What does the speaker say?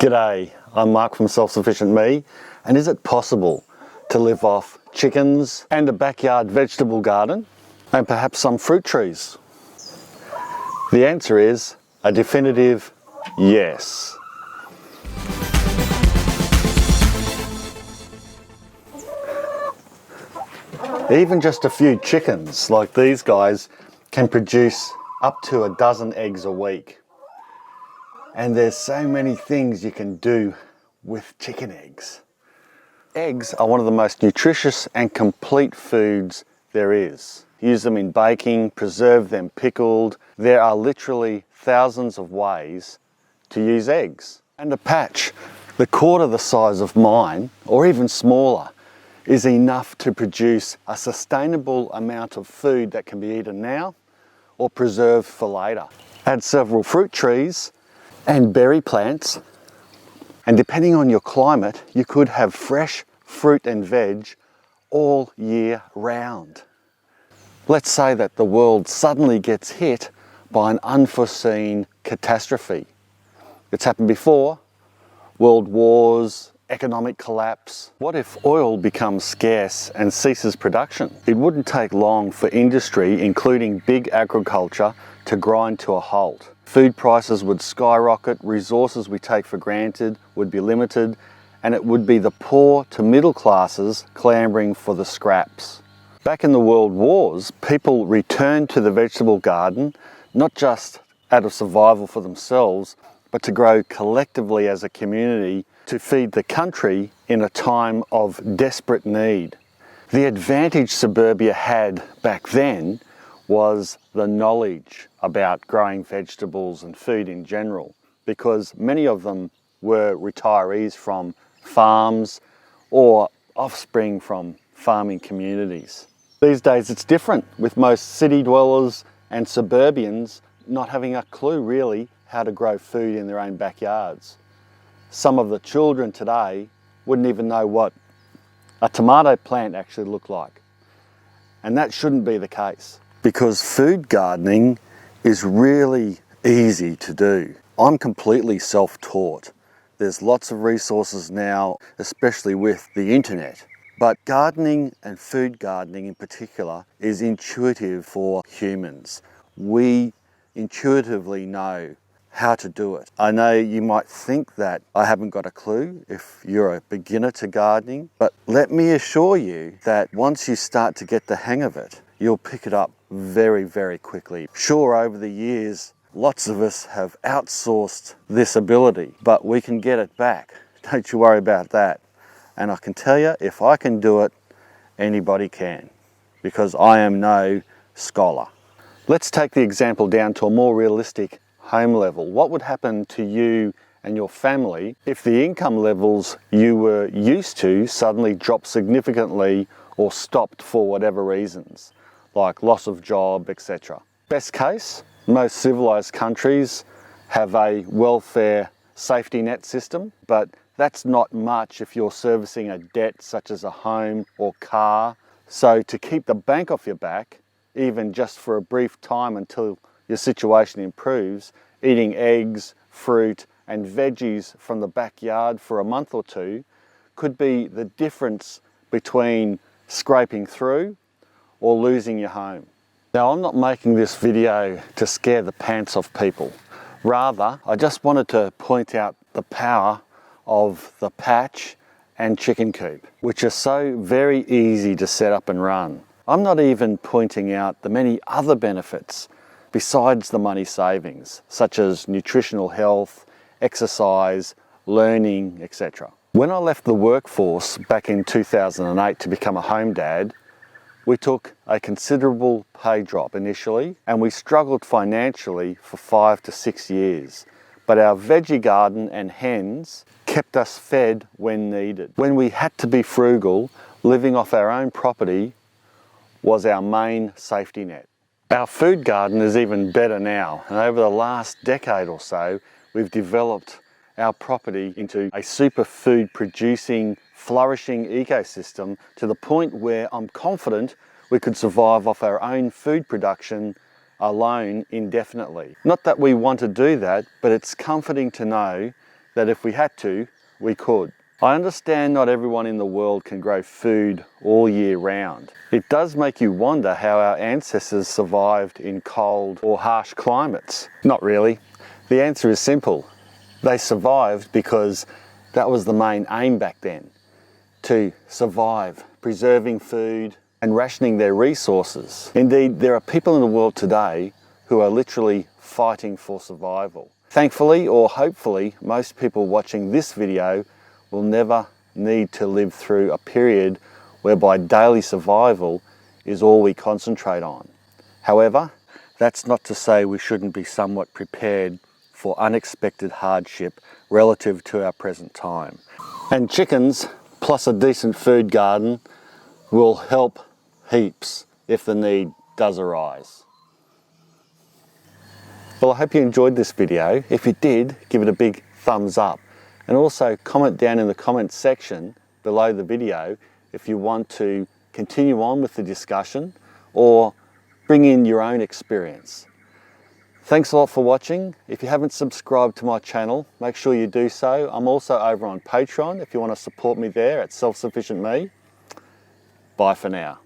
G'day, I'm Mark from Self-Sufficient Me, and is it possible to live off chickens and a backyard vegetable garden and perhaps some fruit trees? The answer is a definitive yes. Even just a few chickens like these guys can produce up to a dozen eggs a week. And there's so many things you can do with chicken eggs. Eggs are one of the most nutritious and complete foods there is. Use them in baking, preserve them pickled. There are literally thousands of ways to use eggs. And a patch, the quarter the size of mine, or even smaller, is enough to produce a sustainable amount of food that can be eaten now or preserved for later. Add several fruit trees and berry plants, and depending on your climate, you could have fresh fruit and veg all year round. Let's say that the world suddenly gets hit by an unforeseen catastrophe. It's happened before: world wars, economic collapse. What if oil becomes scarce and ceases production? It wouldn't take long for industry, including big agriculture, to grind to a halt. Food prices would skyrocket, resources we take for granted would be limited, and it would be the poor to middle classes clambering for the scraps. Back in the world wars, people returned to the vegetable garden, not just out of survival for themselves, but to grow collectively as a community to feed the country in a time of desperate need. The advantage suburbia had back then was the knowledge about growing vegetables and food in general, because many of them were retirees from farms or offspring from farming communities. These days it's different, with most city dwellers and suburbians not having a clue really how to grow food in their own backyards. Some of the children today wouldn't even know what a tomato plant actually looked like. And that shouldn't be the case, because food gardening is really easy to do. I'm completely self-taught. There's lots of resources now, especially with the internet. But gardening, and food gardening in particular, is intuitive for humans. We intuitively know how to do it. I know you might think that I haven't got a clue if you're a beginner to gardening, but let me assure you that once you start to get the hang of it, you'll pick it up very, very quickly. Sure, over the years, lots of us have outsourced this ability, but we can get it back. Don't you worry about that. And I can tell you, if I can do it, anybody can, because I am no scholar. Let's take the example down to a more realistic home level. What would happen to you and your family if the income levels you were used to suddenly dropped significantly or stopped for whatever reasons, like loss of job, etc.? Best case, most civilized countries have a welfare safety net system, but that's not much if you're servicing a debt such as a home or car. So to keep the bank off your back, even just for a brief time until your situation improves, eating eggs, fruit and veggies from the backyard for a month or two could be the difference between scraping through or losing your home. Now, I'm not making this video to scare the pants off people. Rather, I just wanted to point out the power of the patch and chicken coop, which are so very easy to set up and run. I'm not even pointing out the many other benefits besides the money savings, such as nutritional health, exercise, learning, etc. When I left the workforce back in 2008 to become a home dad, we took a considerable pay drop initially, and we struggled financially for 5 to 6 years. But our veggie garden and hens kept us fed when needed. When we had to be frugal, living off our own property was our main safety net. Our food garden is even better now, and over the last decade or so, we've developed our property into a superfood producing, flourishing ecosystem to the point where I'm confident we could survive off our own food production alone indefinitely. Not that we want to do that, but it's comforting to know that if we had to, we could. I understand not everyone in the world can grow food all year round. It does make you wonder how our ancestors survived in cold or harsh climates. Not really. The answer is simple. They survived because that was the main aim back then, to survive, preserving food and rationing their resources. Indeed, there are people in the world today who are literally fighting for survival. Thankfully, or hopefully, most people watching this video will never need to live through a period whereby daily survival is all we concentrate on. However, that's not to say we shouldn't be somewhat prepared for unexpected hardship relative to our present time. And chickens, plus a decent food garden, will help heaps if the need does arise. Well, I hope you enjoyed this video. If you did, give it a big thumbs up. And also comment down in the comments section below the video if you want to continue on with the discussion or bring in your own experience. Thanks a lot for watching. If you haven't subscribed to my channel, make sure you do so. I'm also over on Patreon if you want to support me there at Self-Sufficient Me. Bye for now.